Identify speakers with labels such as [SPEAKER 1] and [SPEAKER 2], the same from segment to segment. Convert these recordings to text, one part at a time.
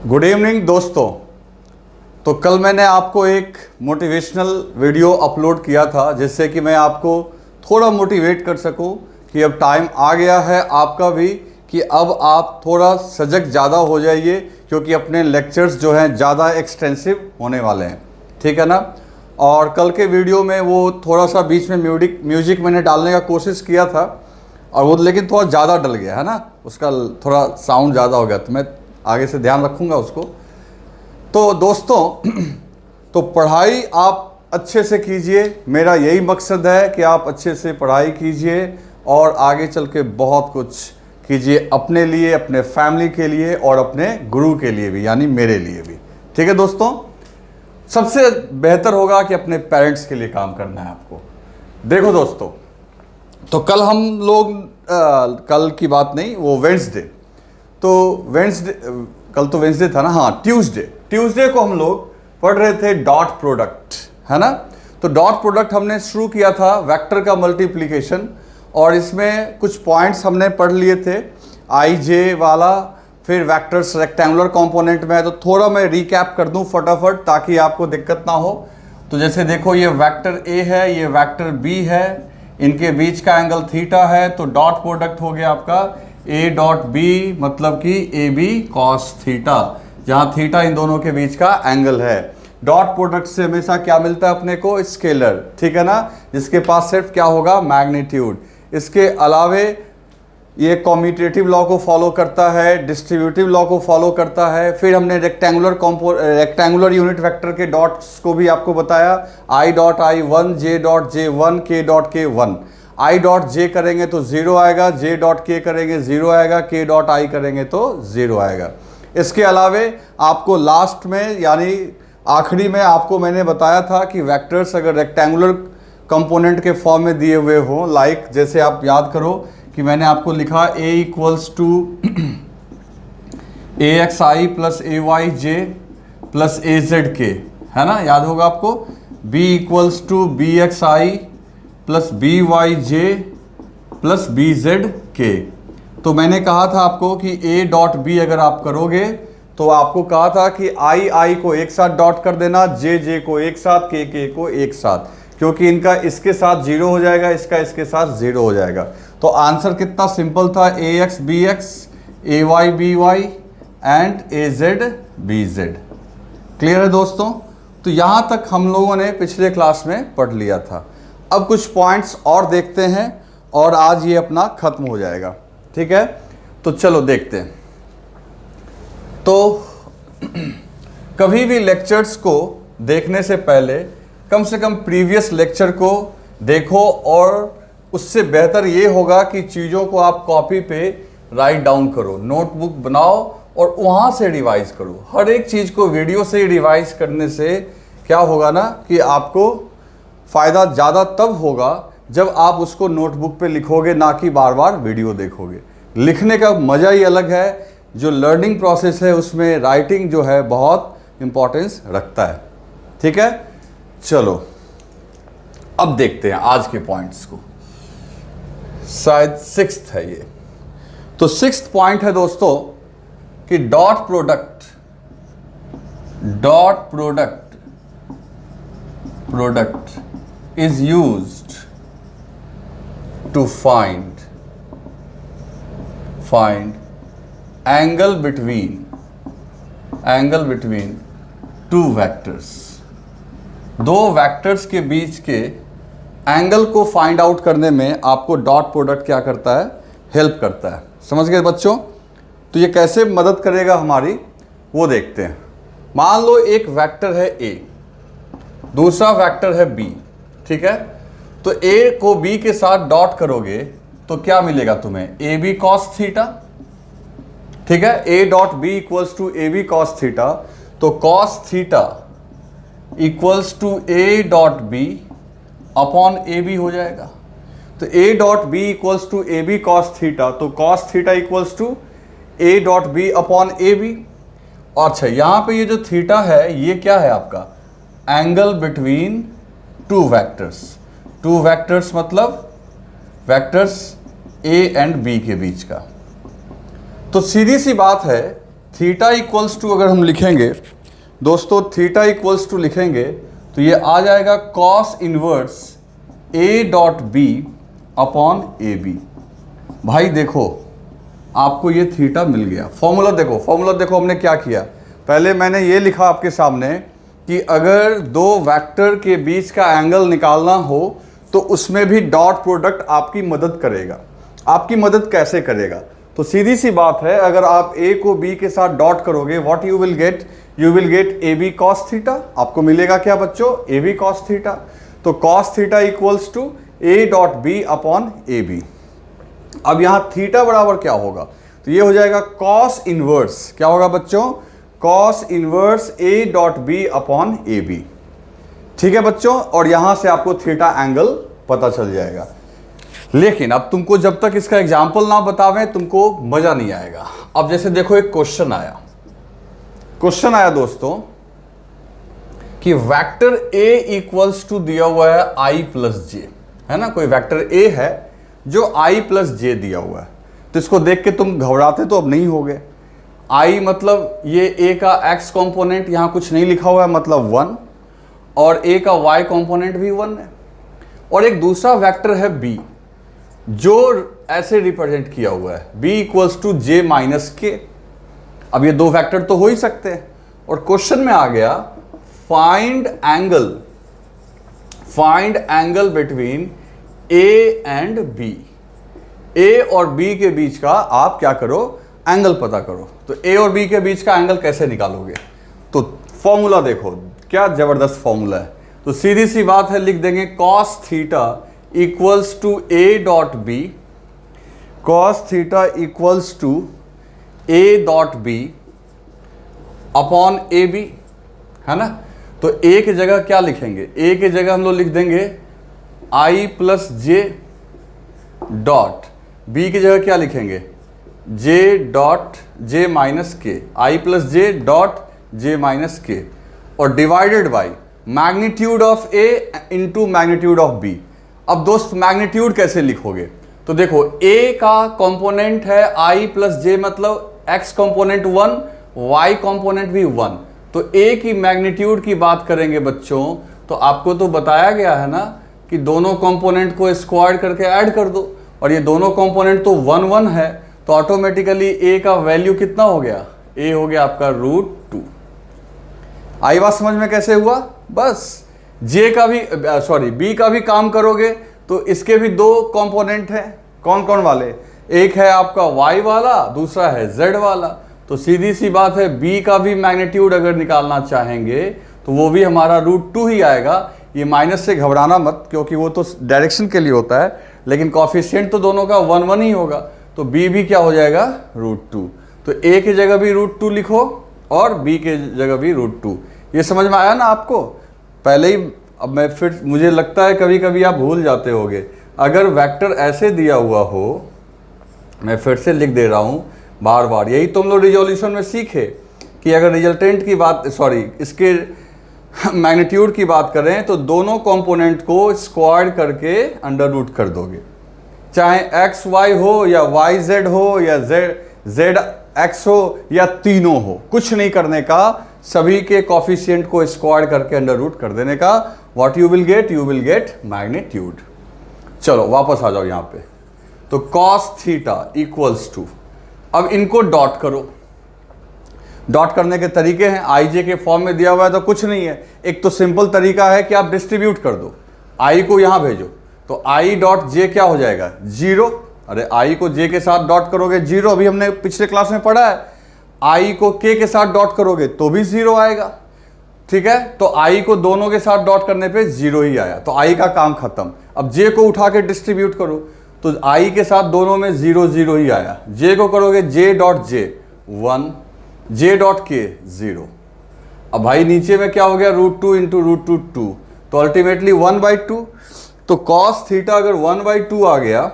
[SPEAKER 1] Good evening दोस्तों। तो कल मैंने आपको एक मोटिवेशनल वीडियो अपलोड किया था जिससे कि मैं आपको थोड़ा मोटिवेट कर सकूं कि अब टाइम आ गया है आपका भी कि अब आप थोड़ा सजग ज़्यादा हो जाइए, क्योंकि अपने लेक्चर्स जो हैं ज़्यादा एक्सटेंसिव होने वाले हैं, ठीक है ना। और कल के वीडियो में वो थोड़ा सा बीच में म्यूजिक मैंने डालने का कोशिश किया था और वो लेकिन थोड़ा ज़्यादा डल गया है ना, उसका थोड़ा साउंड ज़्यादा हो गया, तो मैं आगे से ध्यान रखूँगा उसको। तो दोस्तों तो पढ़ाई आप अच्छे से कीजिए, मेरा यही मकसद है कि आप अच्छे से पढ़ाई कीजिए और आगे चल के बहुत कुछ कीजिए अपने लिए, अपने फैमिली के लिए और अपने गुरु के लिए भी, यानी मेरे लिए भी, ठीक है दोस्तों। सबसे बेहतर होगा कि अपने पेरेंट्स के लिए काम करना है आपको। देखो दोस्तों, तो कल हम लोग कल की बात नहीं, वो वेडनेसडे, तो वेडनेसडे, कल तो वेडनेसडे था ना, हाँ ट्यूसडे को हम लोग पढ़ रहे थे डॉट प्रोडक्ट, है ना। तो डॉट प्रोडक्ट हमने शुरू किया था वेक्टर का मल्टीप्लिकेशन, और इसमें कुछ पॉइंट्स हमने पढ़ लिए थे आई जे वाला। फिर वेक्टर्स रेक्टेंगुलर कंपोनेंट में है, तो थोड़ा मैं रिकैप कर दूं फटाफट ताकि आपको दिक्कत ना हो। तो जैसे देखो, ये वेक्टर ए है, ये वेक्टर बी है, इनके बीच का एंगल थीटा है, तो डॉट प्रोडक्ट हो गया आपका ए डॉट बी, मतलब कि ए बी कॉस थीटा, जहाँ थीटा इन दोनों के बीच का एंगल है। डॉट प्रोडक्ट से हमेशा क्या मिलता है अपने को? स्केलर, ठीक है ना, जिसके पास सिर्फ क्या होगा? मैग्नीट्यूड। इसके अलावे ये कॉम्यूटेटिव लॉ को फॉलो करता है, डिस्ट्रीब्यूटिव लॉ को फॉलो करता है। फिर हमने रेक्टेंगुलर यूनिट वेक्टर के डॉट्स को भी आपको बताया, I dot I one, J dot J one, के डॉट के वन। आई डॉट जे करेंगे तो 0 आएगा, जे डॉट के करेंगे 0 आएगा, के डॉट आई करेंगे तो 0 आएगा। इसके अलावे आपको लास्ट में, यानी आखिरी में, आपको मैंने बताया था कि वेक्टर्स अगर रेक्टेंगुलर कंपोनेंट के फॉर्म में दिए हुए हों, लाइक जैसे आप याद करो कि मैंने आपको लिखा a equals to A X I plus A Y J plus A Z K, है ना, याद होगा आपको। b equals to B X I plus B Y J plus B Z K. तो मैंने कहा था आपको कि a डॉट बी अगर आप करोगे तो आपको कहा था कि आई को एक साथ डॉट कर देना, जे को एक साथ, के को एक साथ, क्योंकि इनका इसके साथ 0 हो जाएगा, इसका इसके साथ 0 हो जाएगा। तो आंसर कितना सिंपल था, A X B X, A Y B Y and A Z B Z. Clear है दोस्तों? तो यहाँ तक हम लोगों ने पिछले क्लास में पढ़ लिया था। अब कुछ पॉइंट्स और देखते हैं और आज ये अपना खत्म हो जाएगा, ठीक है। तो चलो देखते हैं। तो कभी भी लेक्चर्स को देखने से पहले कम से कम प्रीवियस लेक्चर को देखो, और उससे बेहतर ये होगा कि चीज़ों को आप कॉपी पे राइट डाउन करो, नोटबुक बनाओ और वहाँ से रिवाइज करो। हर एक चीज़ को वीडियो से रिवाइज करने से क्या होगा ना कि आपको फ़ायदा ज़्यादा तब होगा जब आप उसको नोटबुक पे लिखोगे, ना कि बार बार वीडियो देखोगे। लिखने का मज़ा ही अलग है, जो लर्निंग प्रोसेस है उसमें राइटिंग जो है बहुत इम्पोर्टेंस रखता है, ठीक है। चलो अब देखते हैं आज के पॉइंट्स को, शायद 6th है ये। तो 6th पॉइंट है दोस्तों कि dot product is used to find angle between two vectors। दो वेक्टर्स के बीच के एंगल को फाइंड आउट करने में आपको डॉट प्रोडक्ट क्या करता है? हेल्प करता है। समझ गए बच्चों? तो ये कैसे मदद करेगा हमारी, वो देखते हैं। मान लो एक वेक्टर है a, दूसरा वेक्टर है b, ठीक है। तो a को b के साथ डॉट करोगे तो क्या मिलेगा तुम्हें? ए बी कॉस थीटा, ठीक है। a dot B equals to A B cos theta, तो cos theta equals to a dot B upon A B हो जाएगा। तो a dot B equals to A B cos theta, तो cos theta equals to a dot B upon A B. अच्छा, यहाँ पे ये जो थीटा है ये क्या है आपका? एंगल बिटवीन टू वेक्टर्स मतलब वेक्टर्स ए एंड बी के बीच का। तो सीधी सी बात है, थीटा इक्वल्स टू अगर हम लिखेंगे दोस्तों, थीटा इक्वल्स टू लिखेंगे तो ये आ जाएगा cos inverse A dot B upon A B. भाई देखो आपको ये थीटा मिल गया। फॉर्मूला देखो हमने क्या किया। पहले मैंने ये लिखा आपके सामने कि अगर दो वेक्टर के बीच का एंगल निकालना हो तो उसमें भी डॉट प्रोडक्ट आपकी मदद करेगा। आपकी मदद कैसे करेगा? तो सीधी सी बात है, अगर आप a को b के साथ डॉट करोगे, what you will get? You will get A B cos theta. आपको मिलेगा क्या बच्चों? A B cos theta. तो cos theta equals to A dot B upon A B. अब यहां थीटा बराबर क्या होगा? तो ये हो जाएगा कॉस इनवर्स, क्या होगा बच्चों? Cos inverse A dot B upon A B. ठीक है बच्चों, और यहां से आपको थीटा एंगल पता चल जाएगा। लेकिन अब तुमको जब तक इसका एग्जाम्पल ना बतावें तुमको मजा नहीं आएगा। अब जैसे देखो एक क्वेश्चन आया दोस्तों कि वेक्टर a इक्वल्स टू दिया हुआ है i प्लस जे, है ना? कोई वेक्टर a है जो i प्लस जे दिया हुआ है। तो इसको देख के तुम घबराते तो अब नहीं होगे। i मतलब ये a का x कंपोनेंट, यहां कुछ नहीं लिखा हुआ है मतलब 1, और a का y कंपोनेंट भी 1 है। और एक दूसरा वेक्टर है b जो ऐसे रिप्रेजेंट किया हुआ है b equals to J minus K. अब ये दो वेक्टर तो हो ही सकते हैं, और क्वेश्चन में आ गया find angle between a and b। a और b के बीच का आप क्या करो? एंगल पता करो। तो a और b के बीच का एंगल कैसे निकालोगे? तो फॉर्मूला देखो, क्या जबरदस्त फॉर्मूला है। तो सीधी सी बात है, लिख देंगे cos theta equals to A dot B, cos theta equals to A dot B upon A B, है ना? तो ए की जगह क्या लिखेंगे? ए की जगह हम लोग लिख देंगे I plus J dot, B की जगह क्या लिखेंगे? J dot J minus K, I plus J dot J minus K, और divided by magnitude of A into magnitude of B. अब दोस्त मैग्नीट्यूड कैसे लिखोगे? तो देखो a का कंपोनेंट है i प्लस जे, मतलब x कंपोनेंट 1, y कंपोनेंट भी 1। तो a की मैग्नीट्यूड की बात करेंगे बच्चों, तो आपको तो बताया गया है ना कि दोनों कंपोनेंट को स्क्वायर करके ऐड कर दो, और ये दोनों कंपोनेंट तो 1 1 है, तो ऑटोमेटिकली a का वैल्यू कितना हो गया? a हो गया आपका √2। आई बात समझ में कैसे हुआ? बस जे का भी बी का भी काम करोगे तो इसके भी दो कंपोनेंट हैं। कौन कौन वाले? एक है आपका y वाला, दूसरा है z वाला। तो सीधी सी बात है, b का भी मैग्नीट्यूड अगर निकालना चाहेंगे तो वो भी हमारा √2 ही आएगा। ये माइनस से घबराना मत, क्योंकि वो तो डायरेक्शन के लिए होता है, लेकिन कॉफिशिएंट तो दोनों का 1 1 ही होगा। तो b भी क्या हो जाएगा? √2। तो a की जगह भी √2 लिखो और b की जगह भी √2। ये समझ में आया ना आपको? पहले ही, अब मैं फिर, मुझे लगता है कभी कभी आप भूल जाते होगे। अगर वेक्टर ऐसे दिया हुआ हो, मैं फिर से लिख दे रहा हूँ बार बार, यही तुम लोग रिजोल्यूशन में सीखे कि अगर रिजल्टेंट की बात, इसके मैग्नीट्यूड की बात करें तो दोनों कंपोनेंट को स्क्वायर करके अंडर रूट कर दोगे। चाहे एक्स वाई हो या वाई जेड हो या जेड एक्स हो या तीनों हो, कुछ नहीं करने का, सभी के कॉफिशिएंट को स्क्वायर करके अंडर रूट कर देने का। What you will get? You will gate magnitude. चलो वापस आ जाओ यहाँ पे। तो कॉस थीटा इक्वल्स टू, अब इनको डॉट करो। डॉट करने के तरीके हैं, आई जे के फॉर्म में दिया हुआ है तो कुछ नहीं है। एक तो सिंपल तरीका है कि आप डिस्ट्रीब्यूट कर दो, आई को यहां भेजो, तो आई डॉट जे क्या हो जाएगा? 0। अरे आई को जे के साथ डॉट करोगे 0, अभी हमने पिछले क्लास में पढ़ा है। आई को के साथ डॉट करोगे तो भी 0 आएगा, ठीक है? तो आई को दोनों के साथ डॉट करने पे 0 ही आया, तो आई का काम खत्म। अब जे को उठा के डिस्ट्रीब्यूट करो, तो आई के साथ दोनों में 0 0 ही आया। जे को करोगे जे डॉट जे 1, जे डॉट के 0। अब भाई नीचे में क्या हो गया? √2 इंटू √2, तो अल्टीमेटली 1/2। तो कॉस थीटा अगर 1/2 आ गया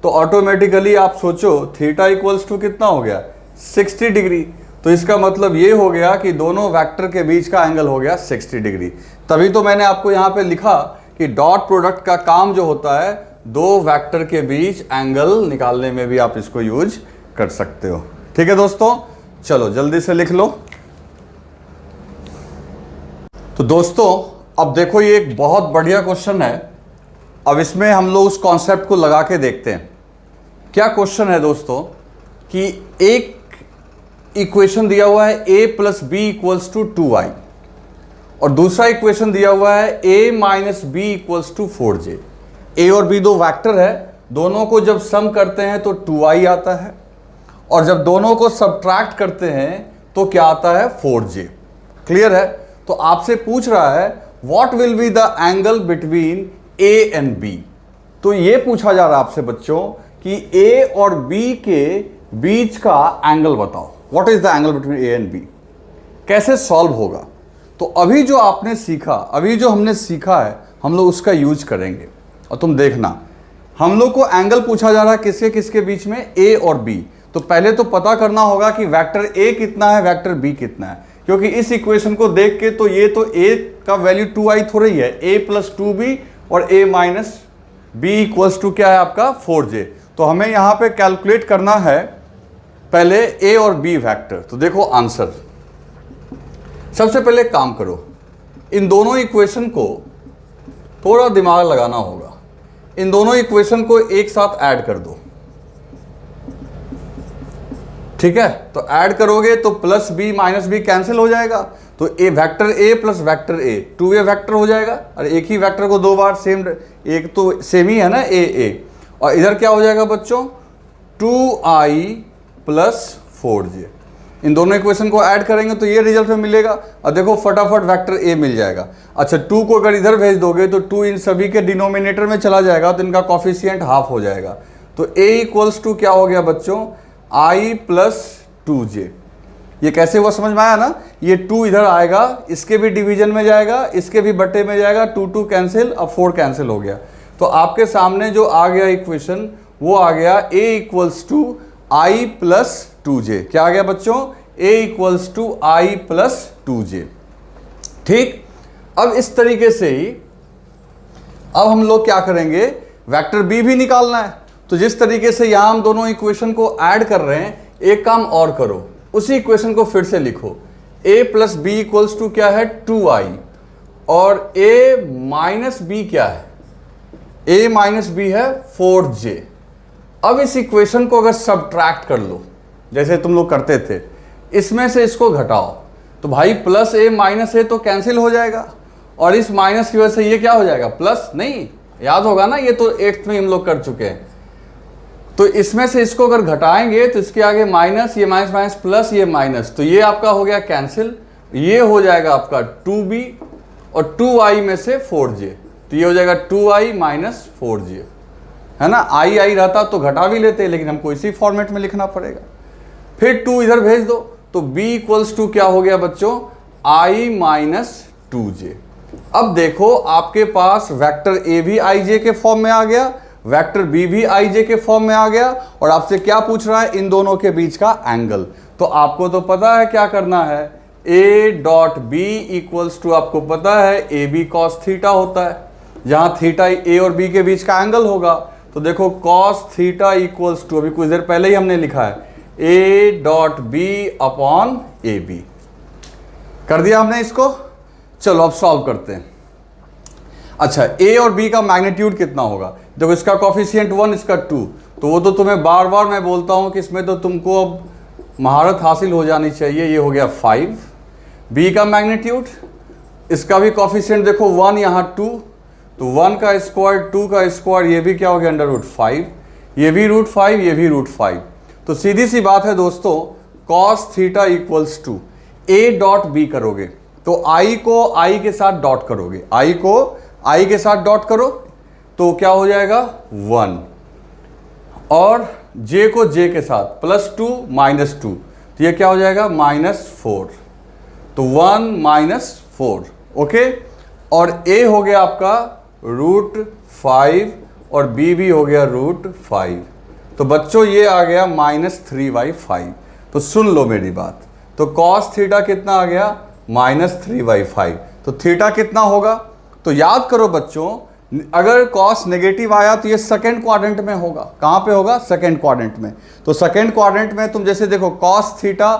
[SPEAKER 1] तो ऑटोमेटिकली आप सोचो थीटा इक्वल्स टू कितना हो गया? 60 डिग्री। तो इसका मतलब ये हो गया कि दोनों वेक्टर के बीच का एंगल हो गया 60 डिग्री। तभी तो मैंने आपको यहाँ पे लिखा कि डॉट प्रोडक्ट का काम जो होता है, दो वेक्टर के बीच एंगल निकालने में भी आप इसको यूज कर सकते हो। ठीक है दोस्तों, चलो जल्दी से लिख लो। तो दोस्तों अब देखो ये एक बहुत बढ़िया क्वेश्चन है। अब इसमें हम लोग उस कॉन्सेप्ट को लगा के देखते हैं। क्या क्वेश्चन है दोस्तों कि एक इक्वेशन दिया हुआ है a plus B equals to 2i और दूसरा इक्वेशन दिया हुआ है a minus B equals to 4j। a और b दो वेक्टर है, दोनों को जब सम करते हैं तो 2i आता है और जब दोनों को सबट्रैक्ट करते हैं तो क्या आता है 4j। क्लियर है? तो आपसे पूछ रहा है what will be the angle between a and b। तो ये पूछा जा रहा है आपसे बच्चों कि a और b के बीच का एंगल बताओ। What is the angle between a and b, कैसे सॉल्व होगा। तो अभी जो आपने सीखा, अभी जो हमने सीखा है, हम लोग उसका यूज करेंगे। और तुम देखना, हम लोग को एंगल पूछा जा रहा है किसके किसके बीच में, a और b। तो पहले तो पता करना होगा कि वेक्टर a कितना है, वेक्टर b कितना है, क्योंकि इस इक्वेशन को देख के तो ये तो a का वैल्यू 2i थोड़ी है, a प्लस 2b और a minus b equals to क्या है आपका 4j। तो हमें यहाँ पे कैलकुलेट करना है पहले a और b वेक्टर। तो देखो आंसर, सबसे पहले काम करो, इन दोनों इक्वेशन को थोड़ा दिमाग लगाना होगा। इन दोनों इक्वेशन को एक साथ ऐड कर दो, ठीक है। तो ऐड करोगे तो plus b minus b cancel हो जाएगा, तो a vector a plus vector a 2a vector हो जाएगा। और एक ही वेक्टर को दो बार सेम, एक तो सेम ही है ना a। और इधर क्या हो जाएगा बच्चों 2i प्लस 4j। इन दोनों इक्वेशन को ऐड करेंगे तो ये रिजल्ट में मिलेगा। और देखो फटाफट वेक्टर a मिल जाएगा। अच्छा 2 को अगर इधर भेज दोगे तो 2 इन सभी के डिनोमिनेटर में चला जाएगा, तो इनका कॉफिशिएंट हाफ हो जाएगा। तो a इक्वल्स टू क्या हो गया बच्चों i प्लस 2j। ये कैसे हुआ समझ में आया ना। ये 2 इधर आएगा, इसके भी डिवीजन में जाएगा, इसके भी बट्टे में जाएगा, 2 कैंसिल, अब 4 कैंसिल हो गया। तो आपके सामने जो आ गया इक्वेशन वो आ गया a equals to i plus 2j। क्या आ गया बच्चों a equals to i plus 2j। ठीक, अब इस तरीके से ही अब हम लोग क्या करेंगे, वेक्टर b भी निकालना है। तो जिस तरीके से यहां हम दोनों इक्वेशन को ऐड कर रहे हैं, एक काम और करो, उसी इक्वेशन को फिर से लिखो। a plus B equals to क्या है 2i और a माइनस बी क्या है, a माइनस बी है 4j। अब इस इक्वेशन को अगर सब्ट्रैक्ट कर लो जैसे तुम लोग करते थे, इसमें से इसको घटाओ तो भाई प्लस a माइनस a तो कैंसिल हो जाएगा और इस माइनस की वजह से ये क्या हो जाएगा प्लस। नहीं, याद होगा ना, ये तो 8th में हम लोग कर चुके हैं। तो इसमें से इसको अगर घटाएंगे तो इसके आगे माइनस, ये माइनस माइनस प्लस, ये माइनस, तो ये आपका हो गया कैंसिल। ये हो जाएगा आपका 2b और 2i में से 4j, तो ये हो जाएगा 2i माइनस 4j, है ना। आई रहता तो घटा भी लेते, लेकिन हमको इसी फॉर्मेट में लिखना पड़ेगा। फिर 2 इधर भेज दो तो b इक्वल्स टू क्या हो गया बच्चों i माइनस 2j। अब देखो आपके पास वेक्टर a भी ij के फॉर्म में आ गया, वेक्टर b भी ij के फॉर्म में आ गया, और आपसे क्या पूछ रहा है इन दोनों के बीच का एंगल। तो आपको तो पता है क्या करना है, a dot b equals to आपको पता है ए बी कॉस थीटा होता है, जहां थीटा a और b के बीच का एंगल होगा। तो देखो कॉस थीटा इक्वल्स टू, अभी कुछ देर पहले ही हमने लिखा है a dot b upon A B. कर दिया हमने इसको। चलो अब सॉल्व करते हैं। अच्छा a और b का मैग्नीट्यूड कितना होगा, देखो इसका कॉफिशिएंट 1, इसका 2, तो वो तो तुम्हें बार बार मैं बोलता हूं कि इसमें तो तुमको अब महारत हासिल हो जानी चाहिए। ये हो गया 5। b का मैग्नीट्यूड, इसका भी कॉफिशिएंट देखो 1 यहाँ 2, तो 1 का स्क्वायर 2 का स्क्वायर, ये भी क्या हो गया √5, ये भी √5, ये भी √5। तो सीधी सी बात है दोस्तों, cos theta equals to a dot b करोगे तो i को i के साथ डॉट करोगे, i को i के साथ डॉट करो तो क्या हो जाएगा 1, और j को j के साथ +2 -2, तो ये क्या हो जाएगा -4, तो 1 -4। ओके, और a हो गया आपका √5 और b भी हो गया √5। तो बच्चों ये आ गया -3/5। तो सुन लो मेरी बात, तो cos थीटा कितना आ गया -3/5। तो थीटा कितना होगा, तो याद करो बच्चों, अगर cos नेगेटिव आया तो ये सेकंड क्वाड्रेंट में होगा। कहाँ पे होगा, सेकंड क्वाड्रेंट में। तो सेकंड क्वाड्रेंट में तुम जैसे देखो cos थीटा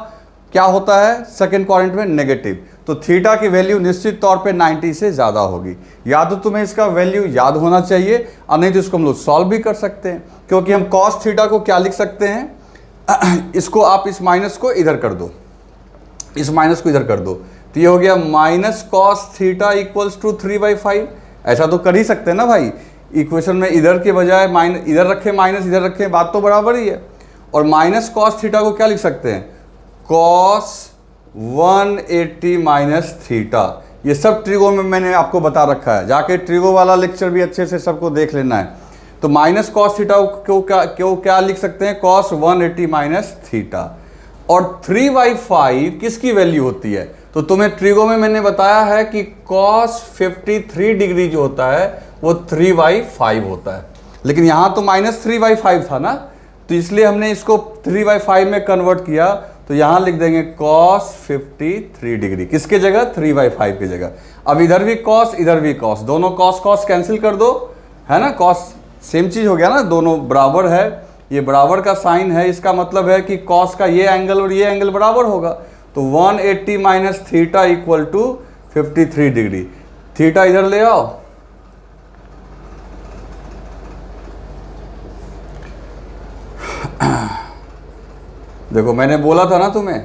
[SPEAKER 1] क्या होता है सेकंड क्वाड्रेंट में नेगेटिव, तो थीटा की वैल्यू निश्चित तौर पे 90 से ज़्यादा होगी। या तो तुम्हें इसका वैल्यू याद होना चाहिए और नहीं तो इसको हम लोग सॉल्व भी कर सकते हैं, क्योंकि हम कॉस थीटा को क्या लिख सकते हैं, इसको आप इस माइनस को इधर कर दो, इस माइनस को इधर कर दो, तो ये हो गया minus cos theta equals to 3/5। ऐसा तो कर ही सकते हैं ना भाई, इक्वेशन में इधर के बजाय माइनस इधर रखे, माइनस इधर रखे, बात तो बराबर ही है। और माइनस कॉस थीटा को क्या लिख सकते हैं, कॉस 180 माइनस थीटा। ये सब ट्रिगो में मैंने आपको बता रखा है, जाके ट्रिगो वाला लेक्चर भी अच्छे से सबको देख लेना है। तो माइनस कॉस थीटा को क्या लिख सकते हैं, कॉस 180 माइनस थीटा। और 3/5 किसकी वैल्यू होती है, तो तुम्हें ट्रिगो में मैंने बताया है कि कॉस 53 डिग्री जो होता है वो 3/5 होता है, लेकिन यहाँ तो -3/5 था ना, तो इसलिए हमने इसको 3/5 में कन्वर्ट किया, तो यहाँ लिख देंगे कॉस 53 डिग्री, किसके जगह, 3/5 की जगह। अब इधर भी कॉस इधर भी कॉस, दोनों कॉस कॉस कैंसिल कर दो, है ना, कॉस सेम चीज हो गया ना, दोनों बराबर है, ये बराबर का साइन है, इसका मतलब है कि कॉस का ये एंगल और ये एंगल बराबर होगा। तो 180 minus theta equal to 53 degree. Theta इधर ले आओ, देखो मैंने बोला था ना तुम्हें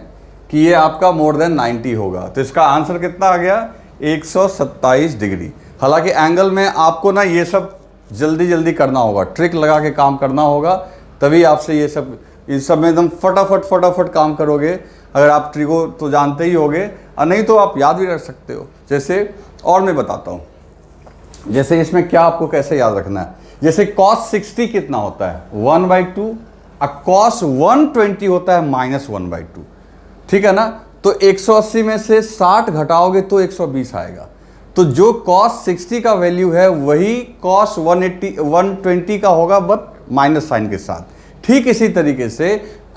[SPEAKER 1] कि ये आपका मोर देन 90 होगा, तो इसका आंसर कितना आ गया, 127 डिग्री। हालांकि एंगल में आपको ना ये सब जल्दी जल्दी करना होगा, ट्रिक लगा के काम करना होगा, तभी आपसे ये सब, इस सब में एकदम फटाफट काम करोगे। अगर आप ट्रिगो तो जानते ही होगे, और नहीं तो आप याद भी रख सकते हो। जैसे और मैं बताता हूँ, जैसे इसमें क्या आपको कैसे याद रखना है। जैसे cos 60 कितना होता है, 1/2, और cos 120 होता है -1/2, ठीक है ना। तो 180 में से 60 घटाओगे तो 120 आएगा। तो जो cos 60 का वैल्यू है वही cos 120 का होगा, बट माइनस साइन के साथ। ठीक इसी तरीके से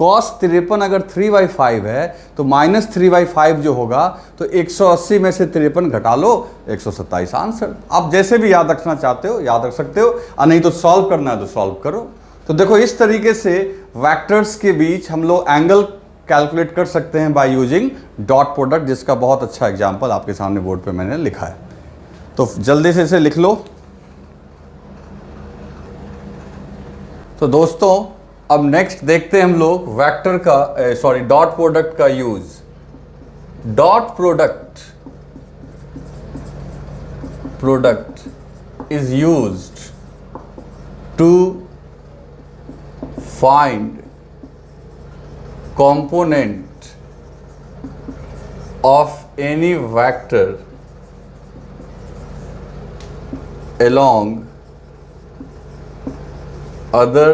[SPEAKER 1] cos 53 अगर 3/5 है तो -3/5 जो होगा, तो 180 में से 53 घटा लो, 127 आंसर। आप जैसे भी याद रखना चाहते हो याद रख सकते हो, और नहीं तो सॉल्व करना है तो सॉल्व करो। तो देखो इस तरीके से वेक्टर्स के बीच हम लोग एंगल कैलकुलेट कर सकते हैं बाय यूजिंग डॉट प्रोडक्ट, जिसका बहुत अच्छा एग्जांपल आपके सामने बोर्ड पे मैंने लिखा है। तो जल्दी से इसे लिख लो। तो दोस्तों अब नेक्स्ट देखते हैं हम लोग वेक्टर का डॉट प्रोडक्ट का use. Dot product is used to find component of any vector along other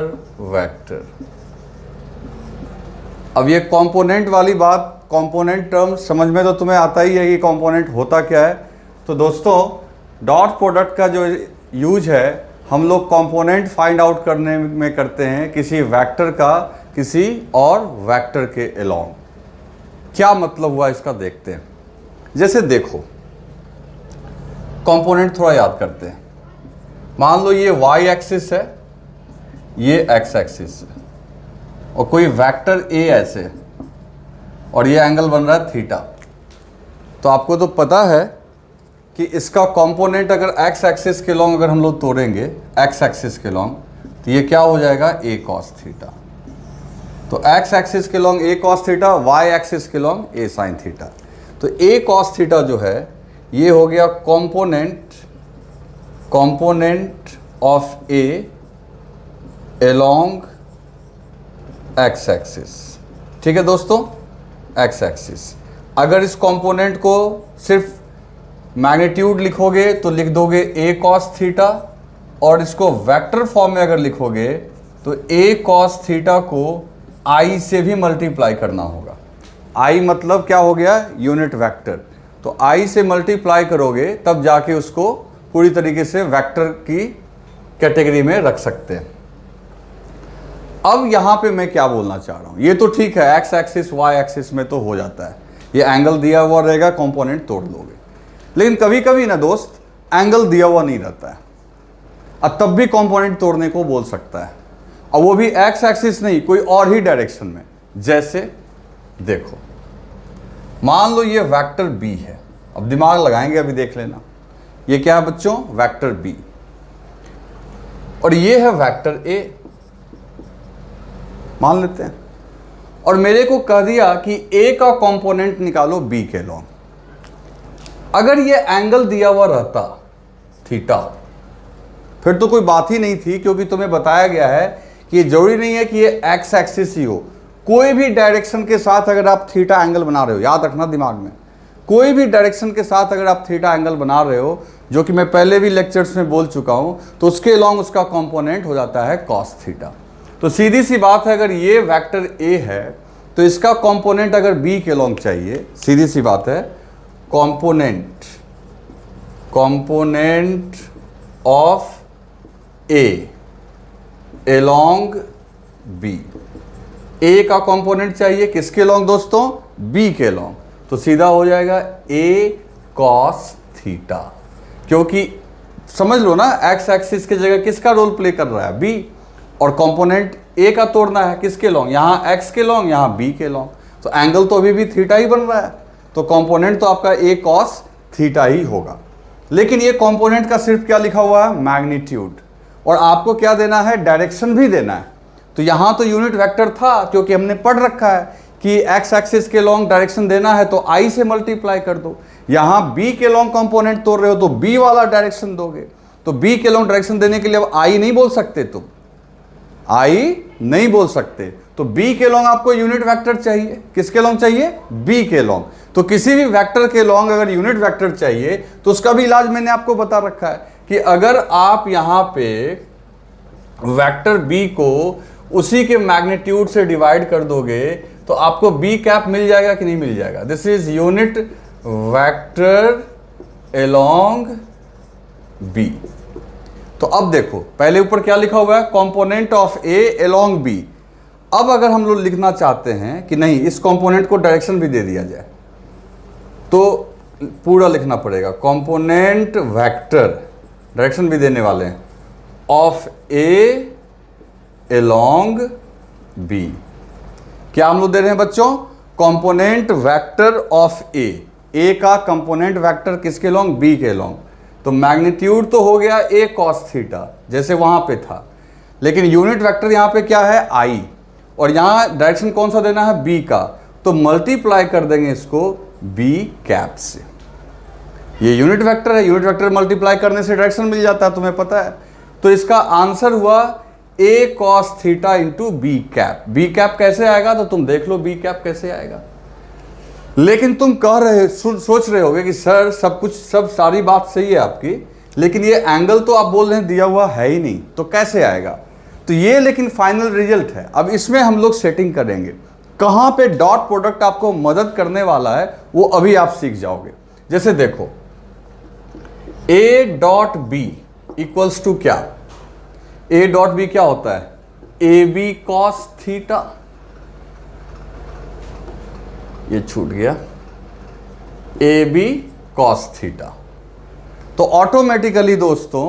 [SPEAKER 1] vector। अब ये कंपोनेंट वाली बात, कंपोनेंट टर्म समझ में तो तुम्हें आता ही है कि कंपोनेंट होता क्या है। तो दोस्तों डॉट प्रोडक्ट का जो यूज है, हम लोग कंपोनेंट फाइंड आउट करने में करते हैं किसी वेक्टर का किसी और वेक्टर के अलोंग। क्या मतलब हुआ इसका देखते हैं। जैसे देखो कंपोनेंट थोड़ा याद करते हैं। मान लो ये y एक्सिस है, ये x एक्सिस है, और कोई वेक्टर a ऐसे, और ये एंगल बन रहा है थीटा। तो आपको तो पता है कि इसका कंपोनेंट अगर x एक्सिस के लॉन्ग अगर हम लोग तोड़ेंगे, x एक्सिस के लॉन्ग, तो ये क्या हो जाएगा, a cos थीटा। तो x एक्सिस के long a cos theta, y axis के लॉन्ग a sin थीटा। तो a cos थीटा जो है ये हो गया component of a along x axis. ठीक है दोस्तों, x एक्सिस। अगर इस कंपोनेंट को सिर्फ मैग्नीट्यूड लिखोगे तो लिख दोगे a cos थीटा, और इसको वेक्टर फॉर्म में अगर लिखोगे तो a cos थीटा को i से भी मल्टीप्लाई करना होगा। i मतलब क्या हो गया, यूनिट वेक्टर। तो i से मल्टीप्लाई करोगे तब जाके उसको पूरी तरीके से वेक्टर की कैटेगरी में रख सकते हैं। अब यहां पे मैं क्या बोलना चाह रहा हूं, ये तो ठीक है x एक्सिस y एक्सिस में तो हो जाता है, ये एंगल दिया हुआ रहेगा, कंपोनेंट तोड़ दोगे। लेकिन कभी कभी ना दोस्त एंगल दिया हुआ नहीं रहता है, और तब भी कंपोनेंट तोड़ने को बोल सकता है, और वो भी x एक्सिस नहीं, कोई और ही डायरेक्शन में। जैसे देखो मान लो ये वेक्टर बी है, अब दिमाग लगाएंगे, अभी देख लेना। ये क्या है बच्चों? वेक्टर बी, और ये है वेक्टर ए, मान लेते हैं। और मेरे को कह दिया कि ए का कंपोनेंट निकालो बी के लॉन्ग। अगर ये एंगल दिया हुआ रहता थीटा, फिर तो कोई बात ही नहीं थी, क्योंकि तुम्हें बताया गया है कि ये जरूरी नहीं है कि ये एक्स एक्सिस ही हो। कोई भी डायरेक्शन के साथ अगर आप थीटा एंगल बना रहे हो, याद रखना दिमाग में, कोई भी डायरेक्शन के साथ अगर आप थीटा एंगल बना रहे हो, जो कि मैं पहले भी लेक्चर्स में बोल चुका हूं, तो उसके लॉन्ग उसका कंपोनेंट हो जाता है कॉस थीटा। तो सीधी सी बात है, अगर ये वेक्टर ए है तो इसका कंपोनेंट अगर बी के लॉन्ग चाहिए, सीधी सी बात है, component of A along B, A का कंपोनेंट चाहिए किसके लॉन्ग दोस्तों? बी के लॉन्ग। तो सीधा हो जाएगा ए कॉस थीटा, क्योंकि समझ लो ना, एक्स एक्सिस की जगह किसका रोल प्ले कर रहा है? बी, और कंपोनेंट ए का तोड़ना है किसके लॉन्ग? यहाँ एक्स के लॉन्ग, यहाँ बी के लॉन्ग। तो एंगल तो अभी भी थीटा ही बन रहा है, तो कंपोनेंट तो आपका ए कॉस थीटा ही होगा। लेकिन ये कंपोनेंट का सिर्फ क्या लिखा हुआ है? मैग्नीट्यूड। और आपको क्या देना है? डायरेक्शन भी देना है। तो यहाँ तो यूनिट वेक्टर था, क्योंकि हमने पढ़ रखा है कि एक्स एक्सिस के लॉन्ग डायरेक्शन देना है तो आई से मल्टीप्लाई कर दो। यहाँ बी के लॉन्ग कंपोनेंट तोड़ रहे हो तो बी वाला डायरेक्शन दोगे। तो बी के लॉन्ग डायरेक्शन देने के लिए अब आई नहीं बोल सकते, तुम आई नहीं बोल सकते। तो बी के लॉन्ग आपको यूनिट वेक्टर चाहिए, किसके लॉन्ग चाहिए? बी के लॉन्ग। तो किसी भी वेक्टर के लॉन्ग अगर यूनिट वेक्टर चाहिए तो उसका भी इलाज मैंने आपको बता रखा है कि अगर आप यहां पे वेक्टर बी को उसी के मैग्नीट्यूड से डिवाइड कर दोगे तो आपको बी कैप मिल जाएगा कि नहीं मिल जाएगा? This is unit vector along B. तो अब देखो, पहले ऊपर क्या लिखा हुआ है? Component of A along B. अब अगर हम लोग लिखना चाहते हैं कि नहीं, इस कंपोनेंट को डायरेक्शन भी दे दिया जाए, तो पूरा लिखना पड़ेगा। कंपोनेंट वेक्टर, डायरेक्शन भी देने वाले हैं, ऑफ ए अलोंग बी। क्या हम लोग दे रहे हैं बच्चों? कंपोनेंट वेक्टर ऑफ ए का कंपोनेंट वेक्टर किसके लॉन्ग? बी के लॉन्ग। तो मैग्नीट्यूड तो हो गया ए कॉस थीटा, जैसे वहां पे था, लेकिन यूनिट वेक्टर यहां पे क्या है? आई, और यहां डायरेक्शन कौन सा देना है? बी का। तो मल्टीप्लाई कर देंगे इसको बी कैप से। ये यूनिट वेक्टर है, यूनिट वेक्टर मल्टीप्लाई करने से डायरेक्शन मिल जाता है, तुम्हें पता है। तो इसका आंसर हुआ A cos theta into B cap. B cap कैसे आएगा? तो तुम देख लो बी कैप कैसे आएगा। लेकिन तुम कह रहे, सोच रहे होगे कि सर सब कुछ, सब सारी बात सही है आपकी, लेकिन ये एंगल तो आप बोल रहे हैं दिया हुआ है ही नहीं, तो कैसे आएगा? तो ये लेकिन फाइनल रिजल्ट है। अब इसमें हम लोग सेटिंग करेंगे, कहां पे डॉट प्रोडक्ट आपको मदद करने वाला है वो अभी आप सीख जाओगे। जैसे देखो, A dot B equals to क्या? ए डॉट बी क्या होता है? A B cos theta. ये छूट गया, ए बी कॉस थीटा। तो ऑटोमेटिकली दोस्तों,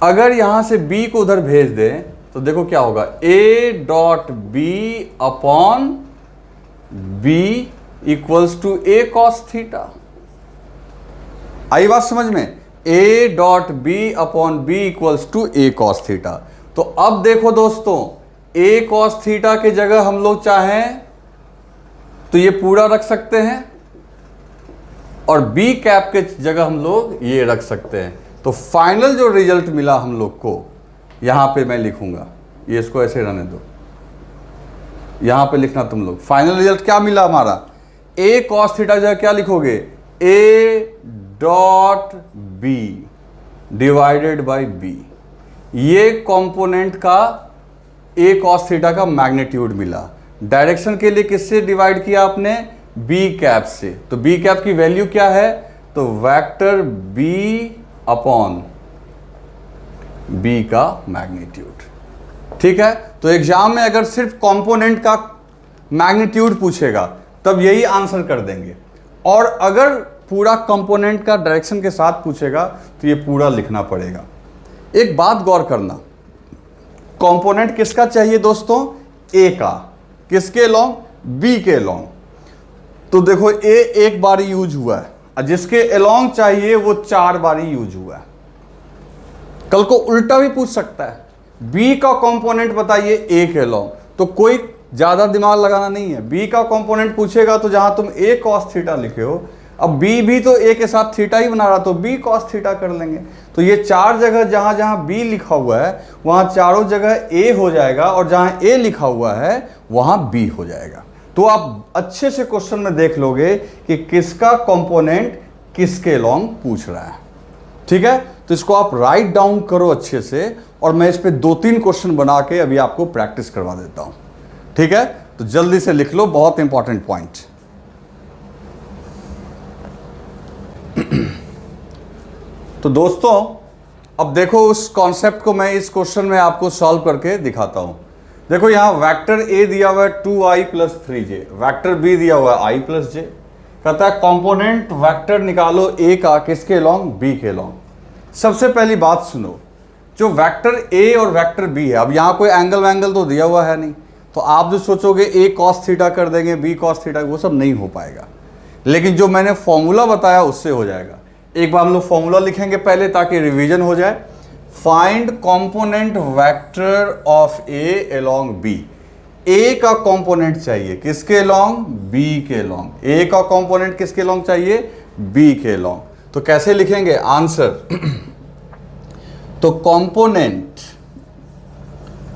[SPEAKER 1] अगर यहां से बी को उधर भेज दें तो देखो क्या होगा? A dot B upon B equals to A cos theta. आई बात समझ में? A dot B upon B equals to A cos theta. तो अब देखो दोस्तों, ए कॉस थीटा की जगह हम लोग चाहें तो ये पूरा रख सकते हैं, और बी कैप के जगह हम लोग ये रख सकते हैं। तो फाइनल जो रिजल्ट मिला हम लोग को, यहां पे मैं लिखूंगा, ये इसको ऐसे रहने दो, यहां पे लिखना तुम लोग। फाइनल रिजल्ट क्या मिला हमारा? ए कॉस थीटा जगह क्या लिखोगे? A dot B divided by B. ये कंपोनेंट का ए कॉस थीटा का मैग्नीट्यूड मिला। डायरेक्शन के लिए किससे डिवाइड किया आपने? बी कैप से। तो बी कैप की वैल्यू क्या है? तो वेक्टर बी अपॉन बी का मैग्नीट्यूड। ठीक है, तो एग्जाम में अगर सिर्फ कंपोनेंट का मैग्नीट्यूड पूछेगा तब यही आंसर कर देंगे, और अगर पूरा कंपोनेंट का डायरेक्शन के साथ पूछेगा तो ये पूरा लिखना पड़ेगा। एक बात गौर करना, कंपोनेंट किसका चाहिए दोस्तों? ए का। किसके लॉन्ग? बी के लॉन्ग। तो देखो ए एक बार यूज हुआ है और जिसके अलोंग चाहिए वो 4 बार यूज हुआ है। कल को उल्टा भी पूछ सकता है, बी का कंपोनेंट बताइए ए के अलोंग, तो कोई ज्यादा दिमाग लगाना नहीं है। बी का कंपोनेंट पूछेगा तो जहां तुम ए कॉस थीटा लिखे हो, अब बी भी तो ए के साथ थीटा ही बना रहा, तो बी कॉस थीटा कर लेंगे। तो ये 4 जगह जहां जहां बी लिखा हुआ है वहां चारों जगह ए हो जाएगा, और जहां ए लिखा हुआ है वहां बी हो जाएगा। तो आप अच्छे से क्वेश्चन में देख लोगे कि किसका कंपोनेंट किसके अलोंग पूछ रहा है। ठीक है, तो इसको आप राइट डाउन करो अच्छे से, और मैं इस पे 2-3 क्वेश्चन बना के अभी आपको प्रैक्टिस करवा देता हूं। ठीक है, तो जल्दी से लिख लो, बहुत इंपॉर्टेंट पॉइंट। तो दोस्तों अब देखो उस कॉन्सेप्ट को मैं इस क्वेश्चन में आपको सॉल्व करके दिखाता हूं। देखो यहां वेक्टर ए दिया हुआ है 2i + 3j, वेक्टर बी दिया हुआ है i + j। कहता है कंपोनेंट वेक्टर निकालो ए का किसके अलोंग, बी के अलोंग। सबसे पहली बात सुनो, जो वेक्टर ए और वेक्टर बी है, अब यहां कोई एंगल तो दिया हुआ है नहीं, तो आप जो सोचोगे ए कॉस थीटा कर देंगे, बी कॉस थीटा, वो सब नहीं हो पाएगा। लेकिन जो मैंने फॉर्मूला बताया उससे हो जाएगा। एक बार हम लोग फॉर्मूला लिखेंगे पहले ताकि रिवीजन हो जाए। Find component vector of A along B. A का कंपोनेंट चाहिए किसके अलोंग, बी के अलोंग। ए का कंपोनेंट किसके अलोंग चाहिए, बी के अलोंग। तो कैसे लिखेंगे आंसर तो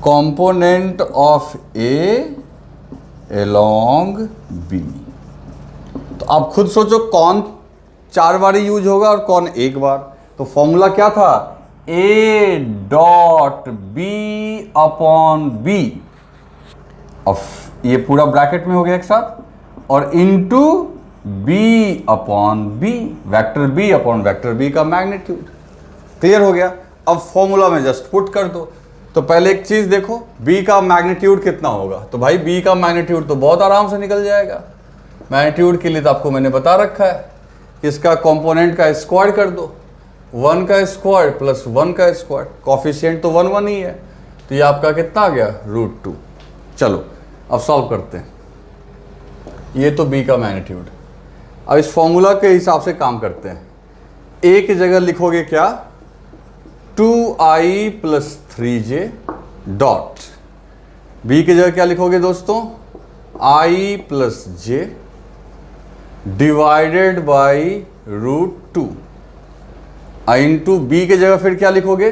[SPEAKER 1] component of A along B. तो आप खुद सोचो कौन 4 बार यूज होगा और कौन एक बार। तो फॉर्मूला क्या था, A dot B upon B, अब ये पूरा ब्रैकेट में हो गया एक साथ, और into B upon B, vector B upon vector B का मैग्नीट्यूड। क्लियर हो गया। अब फॉर्मूला में जस्ट पुट कर दो। तो पहले एक चीज देखो, बी का मैग्नीट्यूड कितना होगा, तो भाई बी का मैग्नीट्यूड तो बहुत आराम से निकल जाएगा। मैग्नीट्यूड के लिए तो आपको मैंने बता रखा है, इसका कंपोनेंट का स्क्वायर कर दो, 1 का स्क्वायर प्लस 1 का स्क्वायर, कॉफिशिएंट तो 1 ही है, तो ये आपका कितना आ गया, √2। चलो अब सॉल्व करते हैं। ये तो बी का मैग्नीट्यूड। अब इस फॉर्मूला के हिसाब से काम करते हैं। ए की जगह लिखोगे क्या, 2i + 3j डॉट, बी की जगह क्या लिखोगे दोस्तों, i + j divided by √2। Into B की जगह फिर क्या लिखोगे,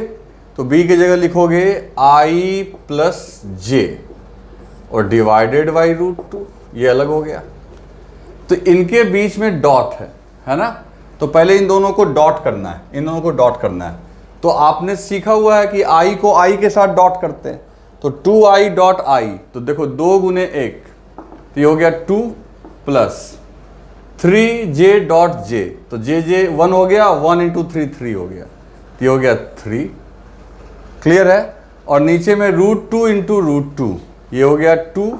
[SPEAKER 1] तो बी की जगह लिखोगे i + j और डिवाइडेड बाई √2। ये अलग हो गया। तो इनके बीच में डॉट है ना, तो पहले इन दोनों को डॉट करना है, इन दोनों को डॉट करना है। तो आपने सीखा हुआ है कि i को i के साथ डॉट करते हैं, तो 2i डॉट i, तो देखो 2 × 1, तो ये हो गया 2 प्लस 3j डॉट j, तो j 1 हो गया, 1 × 3 3 हो गया, तो ये हो गया 3। क्लियर है। और नीचे में √2 × √2, ये हो गया 2,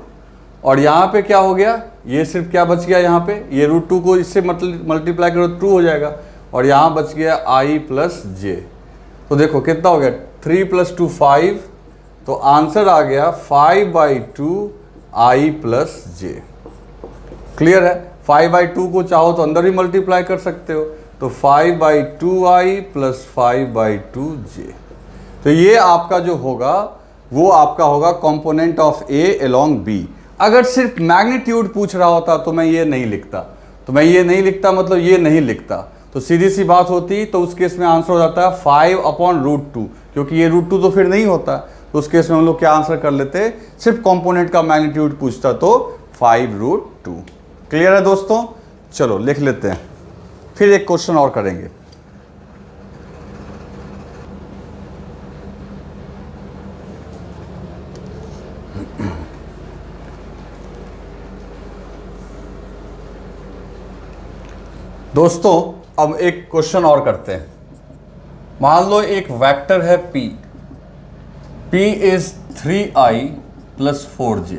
[SPEAKER 1] और यहाँ पे क्या हो गया, ये सिर्फ क्या बच गया, यहाँ पे ये √2 को इससे मल्टीप्लाई करो 2 हो जाएगा, और यहाँ बच गया i + j। तो देखो कितना हो गया, 3 + 2 5, तो आंसर आ गया 5/2 i + j। क्लियर है। 5/2 को चाहो तो अंदर भी मल्टीप्लाई कर सकते हो, तो 5/2i + 5/2j। तो ये आपका जो होगा वो आपका होगा component of A along B. अगर सिर्फ मैग्नीट्यूड पूछ रहा होता तो मैं ये नहीं लिखता, मतलब ये नहीं लिखता, तो सीधी सी बात होती, तो उस केस में आंसर हो जाता है 5/√2, क्योंकि ये √2 तो फिर नहीं होता, तो उस केस में हम लोग क्या आंसर कर लेते, सिर्फ कंपोनेंट का मैग्नीट्यूड पूछता तो 5√2। क्लियर है दोस्तों। चलो लिख लेते हैं, फिर एक क्वेश्चन और करेंगे। दोस्तों अब एक क्वेश्चन और करते हैं। मान लो एक वेक्टर है P इज 3i + 4j,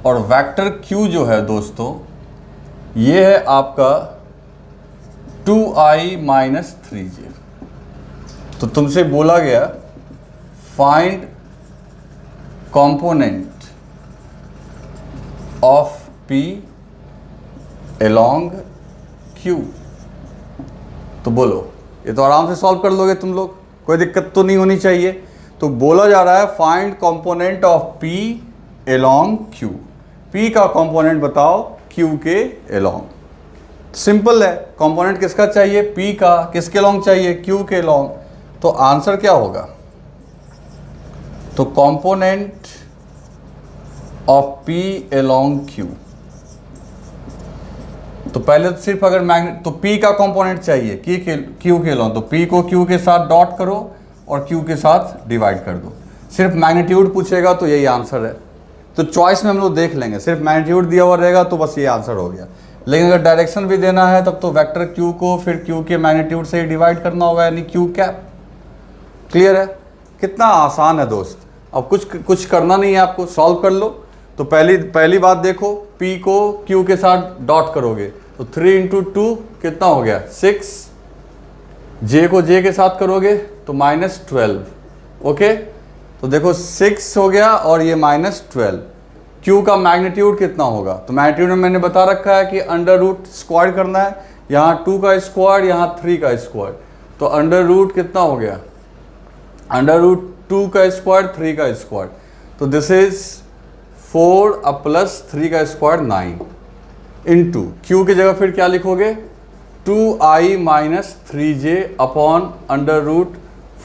[SPEAKER 1] और वेक्टर Q जो है दोस्तों ये है आपका 2i - 3j। तो तुमसे बोला गया find component of P along Q। तो बोलो, ये तो आराम से सॉल्व कर लोगे तुम लोग, कोई दिक्कत तो नहीं होनी चाहिए। तो बोला जा रहा है find component of P along Q। P का कंपोनेंट बताओ Q के along। सिंपल है, कंपोनेंट किसका चाहिए? P का। किसके along चाहिए? Q के along। तो आंसर क्या होगा? तो component of P along Q, तो पहले तो सिर्फ अगर तो P का कंपोनेंट चाहिए Q के along, तो P को Q के साथ डॉट करो और Q के साथ डिवाइड कर दो। सिर्फ मैग्नीट्यूड पूछेगा तो यही आंसर है। तो चॉइस में हम लोग देख लेंगे, सिर्फ मैग्नीट्यूड दिया हुआ रहेगा तो बस ये आंसर हो गया। लेकिन अगर डायरेक्शन भी देना है तब तो वेक्टर Q को फिर Q के मैग्नीट्यूड से ही डिवाइड करना होगा, यानी Q कैप। क्लियर है? कितना आसान है दोस्त। अब कुछ करना नहीं है आपको, सॉल्व कर लो। तो पहली बात देखो, P को Q के साथ डॉट करोगे तो 3 इंटू 2 कितना हो गया? 6। J को J के साथ करोगे तो -12। ओके, तो देखो 6 हो गया और ये -12। Q का मैग्नीट्यूड कितना होगा? तो मैग्नीट्यूड में मैंने बता रखा है कि अंडर रूट स्क्वायर करना है, यहाँ 2 का स्क्वायर, यहाँ 3 का स्क्वायर। तो अंडर रूट कितना हो गया? अंडर रूट 2 का स्क्वायर 3 का स्क्वायर। तो दिस इज 4 प्लस 3 का स्क्वायर 9 इंटू Q की जगह फिर क्या लिखोगे? 2i minus 3j upon under root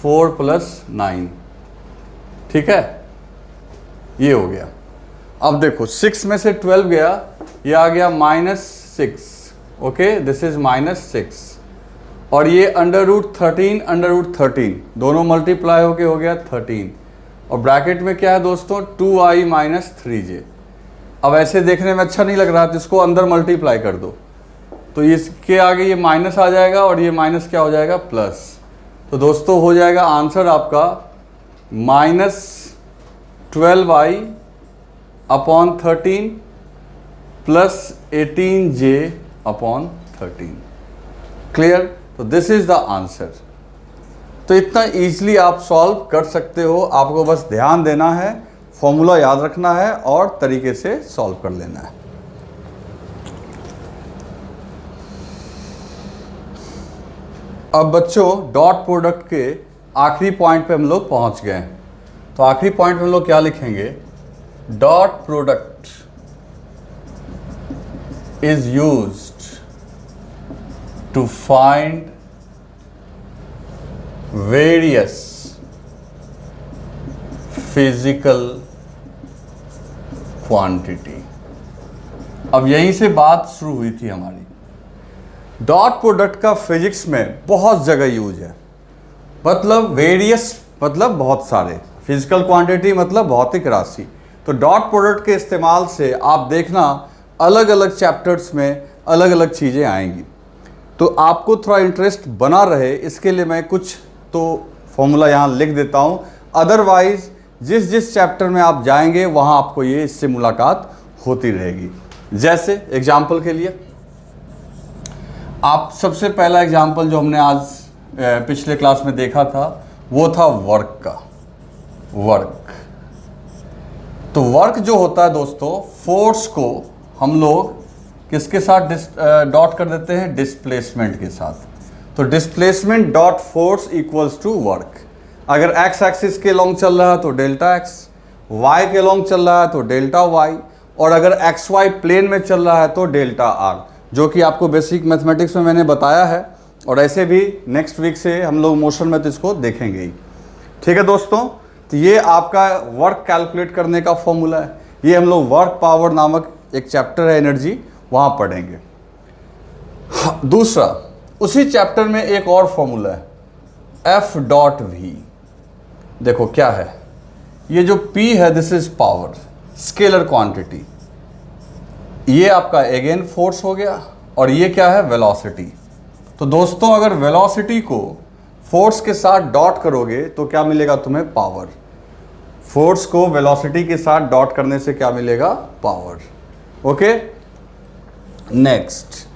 [SPEAKER 1] 4 plus 9। ठीक है, ये हो गया। अब देखो 6 में से 12 गया, ये आ गया -6। ओके, दिस इज -6 और ये अंडर रूट 13 दोनों मल्टीप्लाई होके हो गया 13 और ब्रैकेट में क्या है दोस्तों? 2i minus 3j। अब ऐसे देखने में अच्छा नहीं लग रहा तो इसको अंदर मल्टीप्लाई कर दो, तो इसके आगे ये माइनस आ जाएगा और ये माइनस क्या हो जाएगा? प्लस। तो दोस्तों हो जाएगा आंसर आपका -12i upon 13 plus 18j upon 13। Clear? तो दिस इज द आंसर। तो इतना इजीली आप सॉल्व कर सकते हो, आपको बस ध्यान देना है, फॉर्मूला याद रखना है और तरीके से सॉल्व कर लेना है। अब बच्चों डॉट प्रोडक्ट के आखिरी पॉइंट पे हम लोग पहुंच गए। तो आखिरी पॉइंट में हम लोग क्या लिखेंगे? Dot product is used to find various physical quantity. अब यहीं से बात शुरू हुई थी हमारी। डॉट प्रोडक्ट का फिजिक्स में बहुत जगह यूज है। मतलब वेरियस मतलब बहुत सारे, फिजिकल क्वांटिटी मतलब भौतिक राशि। तो डॉट प्रोडक्ट के इस्तेमाल से आप देखना अलग अलग चैप्टर्स में अलग अलग चीज़ें आएंगी। तो आपको थोड़ा इंटरेस्ट बना रहे इसके लिए मैं कुछ तो फॉर्मूला यहाँ लिख देता हूँ। अदरवाइज जिस जिस चैप्टर में आप जाएंगे वहाँ आपको ये इससे मुलाकात होती रहेगी। जैसे एग्जाम्पल के लिए आप सबसे पहला एग्जाम्पल जो हमने आज पिछले क्लास में देखा था वो था वर्क का। वर्क, तो वर्क जो होता है दोस्तों, फोर्स को हम लोग किसके साथ डॉट कर देते हैं? डिस्प्लेसमेंट के साथ। तो displacement dot force equals to work. अगर एक्स एक्सिस के लॉन्ग चल रहा है तो डेल्टा एक्स, वाई के लॉन्ग चल रहा है तो डेल्टा वाई, और अगर एक्स वाई प्लेन में चल रहा है तो डेल्टा आर, जो कि आपको बेसिक मैथमेटिक्स में मैंने बताया है। और ऐसे भी नेक्स्ट वीक से हम लोग मोशन में तो इसको देखेंगे ही। ठीक है दोस्तों, तो ये आपका वर्क कैलकुलेट करने का फॉर्मूला है। ये हम लोग वर्क पावर नामक एक चैप्टर है एनर्जी, वहाँ पढ़ेंगे। दूसरा, उसी चैप्टर में एक और फॉर्मूला है एफ डॉट वी। देखो क्या है, ये जो P है this is power, scalar quantity. ये आपका अगेन फोर्स हो गया और ये क्या है? वेलोसिटी। तो दोस्तों अगर वेलोसिटी को फोर्स के साथ डॉट करोगे तो क्या मिलेगा तुम्हें? पावर। फोर्स को वेलोसिटी के साथ डॉट करने से क्या मिलेगा? पावर। ओके, नेक्स्ट,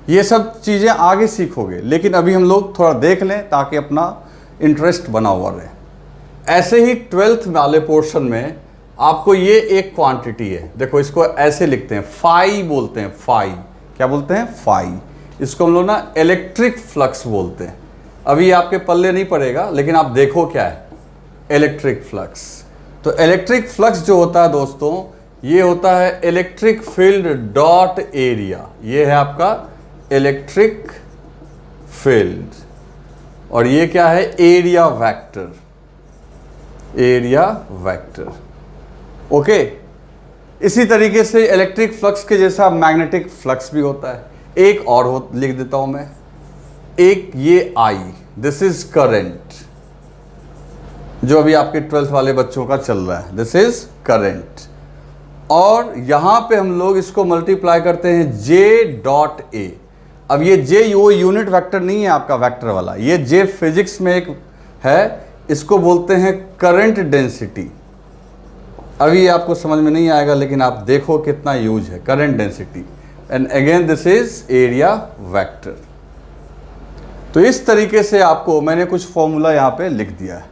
[SPEAKER 1] ये सब चीज़ें आगे सीखोगे, लेकिन अभी हम लोग थोड़ा देख लें ताकि अपना इंटरेस्ट बना हुआ रहे। ऐसे ही 12th वाले पोर्शन में आपको ये एक क्वांटिटी है, देखो इसको ऐसे लिखते हैं, फाई बोलते हैं, फाई क्या बोलते हैं, फाई। इसको हम लोग ना इलेक्ट्रिक फ्लक्स बोलते हैं। अभी आपके पल्ले नहीं पड़ेगा, लेकिन आप देखो क्या है इलेक्ट्रिक फ्लक्स। तो इलेक्ट्रिक फ्लक्स जो होता है दोस्तों, ये होता है इलेक्ट्रिक फील्ड डॉट एरिया। ये है आपका इलेक्ट्रिक फील्ड, और ये क्या है, area vector, area vector. Okay, इसी तरीके से इलेक्ट्रिक फ्लक्स के जैसा मैग्नेटिक फ्लक्स भी होता है। एक और लिख देता हूं मैं, एक ये आई, दिस इज करंट, जो अभी आपके 12th वाले बच्चों का चल रहा है, दिस इज करंट। और यहां पे हम लोग इसको मल्टीप्लाई करते हैं जे डॉट ए। अब ये जे वो यूनिट वेक्टर नहीं है आपका वेक्टर वाला, ये जे फिजिक्स में एक है, इसको बोलते हैं करंट डेंसिटी। अभी आपको समझ में नहीं आएगा, लेकिन आप देखो कितना यूज है current density. And again this is area vector. तो इस तरीके से आपको मैंने कुछ फॉर्मूला यहाँ पे लिख दिया है।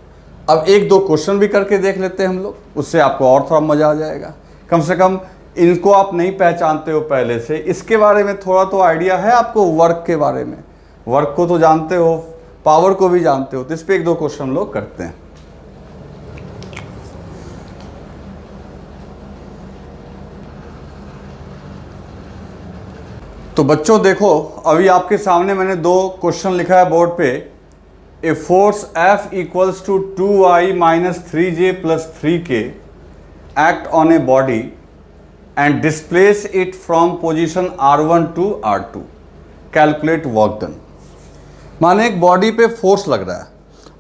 [SPEAKER 1] अब एक दो क्वेश्चन भी करके देख लेते हैं हम लोग, उससे आपको और थोड़ा मजा आ जाएगा। कम से कम इनको आप नहीं पहचानते हो पहले से, इसके बारे में थोड़ा तो आइडिया है आपको, वर्क के बारे में। वर्क को तो जानते हो, पावर को भी जानते हो, तो इस पे एक दो क्वेश्चन हम लोग करते हैं। तो बच्चों देखो, अभी आपके सामने मैंने दो क्वेश्चन लिखा है बोर्ड पे। A force F equals to 2I minus 3J plus 3K act on a body and displace it from position R1 to R2, calculate work done. माने एक बॉडी पे फोर्स लग रहा है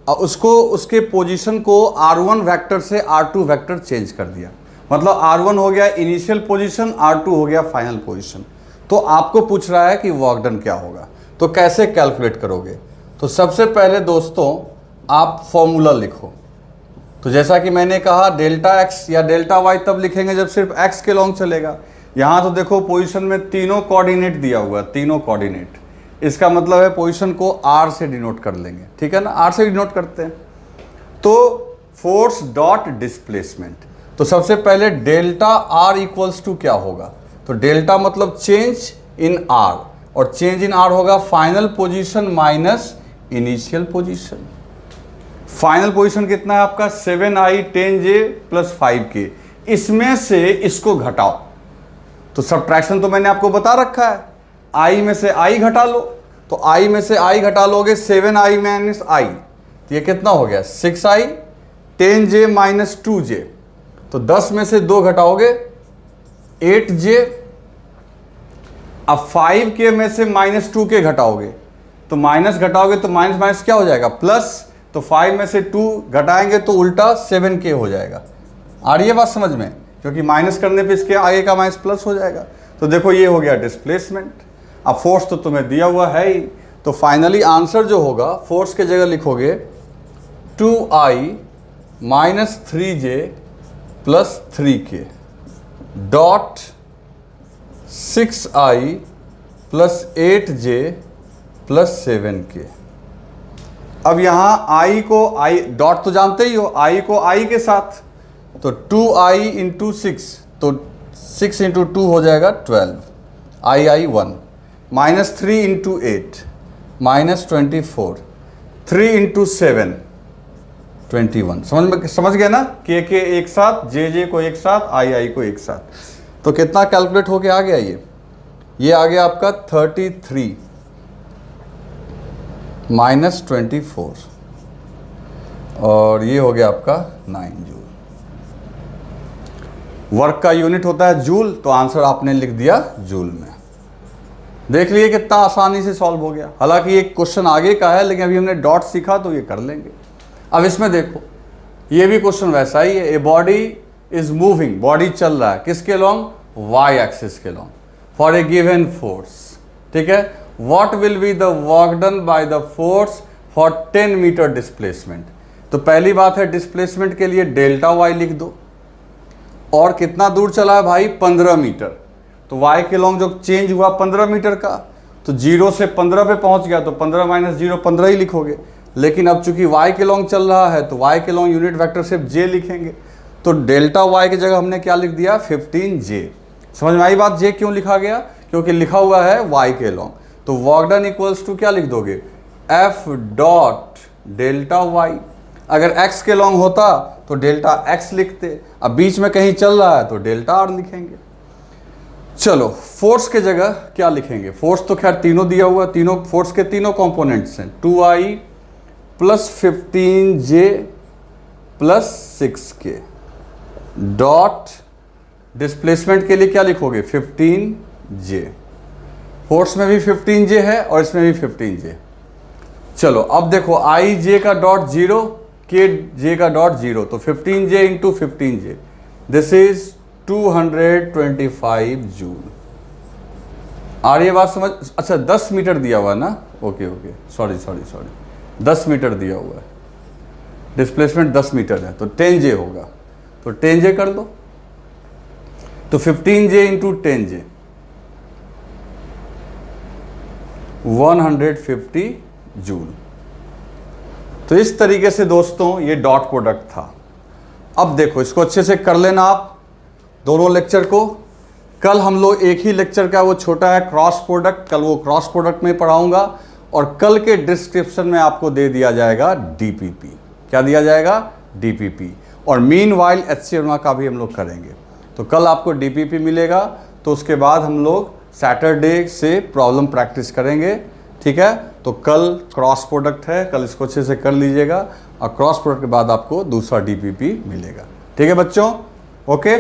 [SPEAKER 1] और उसको उसके पोजीशन को R1 वेक्टर से R2 वेक्टर चेंज कर दिया। मतलब R1 हो गया इनिशियल पोजीशन, R2 हो गया फाइनल पोजीशन। तो आपको पूछ रहा है कि वर्क डन क्या होगा, तो कैसे कैलकुलेट करोगे। तो सबसे पहले दोस्तों आप फॉर्मूला लिखो। तो जैसा कि मैंने कहा डेल्टा एक्स या डेल्टा वाई तब लिखेंगे जब सिर्फ एक्स के लॉन्ग चलेगा। यहाँ तो देखो पोजीशन में तीनों कोऑर्डिनेट दिया हुआ है, तीनों कोऑर्डिनेट। इसका मतलब है पोजीशन को आर से डिनोट कर लेंगे, ठीक है ना, आर से डिनोट करते हैं। तो फोर्स डॉट डिस्प्लेसमेंट, तो सबसे पहले डेल्टा आर इक्वल्स टू क्या होगा, तो डेल्टा मतलब चेंज इन आर, और चेंज इन आर होगा final position minus initial position. Final position कितना है आपका 7I 10J प्लस 5K, इसमें से इसको घटाओ। तो सब्ट्रैक्शन तो मैंने आपको बता रखा है, I में से I घटा लो। तो I में से I घटा लोगे 7I माइनस I, तो ये कितना हो गया 6I 10J माइनस 2J। तो 10 में से 2 घटाओगे 8J। अब 5K में से माइनस 2K घटाओगे, तो माइनस घटाओगे तो माइनस माइनस क्या हो जाएगा प्लस। तो 5 में से 2 घटाएंगे तो उल्टा 7K हो जाएगा। आ रही है बात समझ में, क्योंकि माइनस करने पे इसके आगे का माइनस प्लस हो जाएगा। तो देखो ये हो गया डिस्प्लेसमेंट। अब फोर्स तो तुम्हें दिया हुआ है ही, तो फाइनली आंसर जो होगा फोर्स के जगह लिखोगे 2I minus 3J plus 3K dot 6I plus 8J plus 7K। अब यहाँ I को I डॉट तो जानते ही हो, I को I के साथ, तो 2I इंटू 6, तो 6 इंटू 2 हो जाएगा 12, I 1 minus 3 into 8 minus 24, 3 into 7 21। समझ गए ना, के एक साथ, जे को एक साथ, I को एक साथ। तो कितना कैलकुलेट होके आ गया ये आ गया आपका 33 माइनस 24, और ये हो गया आपका 9 जूल। वर्क का यूनिट होता है जूल, तो आंसर आपने लिख दिया जूल में। देख लिए कितना आसानी से सॉल्व हो गया। हालांकि एक क्वेश्चन आगे का है, लेकिन अभी हमने डॉट सीखा तो ये कर लेंगे। अब इसमें देखो, ये भी क्वेश्चन वैसा ही है। A body is moving, body चल रहा है किसके लॉन्ग, वाई एक्सिस के long, for a given force, ठीक है। What will be the work done by the force for 10 meter displacement. तो पहली बात है डिस्प्लेसमेंट के लिए डेल्टा वाई लिख दो, और कितना दूर चला है भाई 15 मीटर। तो वाई के लॉन्ग जो चेंज हुआ 15 मीटर का, तो 0 से 15 पे पहुंच गया, तो 15 माइनस 0 15 ही लिखोगे। लेकिन अब चूंकि वाई के लॉन्ग चल रहा है, तो वाई के लॉन्ग यूनिट वेक्टर सिर्फ जे लिखेंगे। तो डेल्टा वाई की जगह हमने क्या लिख दिया 15J। समझ में आई बात, जे क्यों लिखा गया, क्योंकि लिखा हुआ है y के लॉन्ग। तो वर्क डन इक्वल्स टू क्या लिख दोगे, F डॉट डेल्टा y। अगर x के लॉन्ग होता तो डेल्टा x लिखते, अब बीच में कहीं चल रहा है तो डेल्टा r लिखेंगे। चलो फोर्स के जगह क्या लिखेंगे, फोर्स तो खैर तीनों दिया हुआ, तीनों फोर्स के तीनों कंपोनेंट्स हैं, 2i plus 15j plus 6k dot displacement के लिए क्या लिखोगे 15j। फोर्स में भी 15j है और इसमें भी 15j। चलो अब देखो i j का डॉट 0, k j का डॉट 0, तो 15j into 15j, this is 225 joule. आ रही है बात समझ? अच्छा 10 मीटर दिया हुआ ना, ओके सॉरी 10 मीटर दिया हुआ है, डिस्प्लेसमेंट 10 मीटर है तो 10j होगा, तो 10j कर दो, तो 15j इंटू 10j 150 जूल। तो इस तरीके से दोस्तों ये डॉट प्रोडक्ट था। अब देखो इसको अच्छे से कर लेना आप दोनों लेक्चर को। कल हम लोग एक ही लेक्चर का वो छोटा है क्रॉस प्रोडक्ट, कल वो क्रॉस प्रोडक्ट में पढ़ाऊंगा, और कल के डिस्क्रिप्शन में आपको दे दिया जाएगा डीपीपी। क्या दिया जाएगा? डीपीपी। और मीन वाइल HCF का भी हम लोग करेंगे। तो कल आपको डीपीपी मिलेगा, तो उसके बाद हम लोग सैटरडे से प्रॉब्लम प्रैक्टिस करेंगे, ठीक है। तो कल क्रॉस प्रोडक्ट है, कल इसको अच्छे से कर लीजिएगा, और क्रॉस प्रोडक्ट के बाद आपको दूसरा डीपीपी मिलेगा, ठीक है बच्चों, ओके।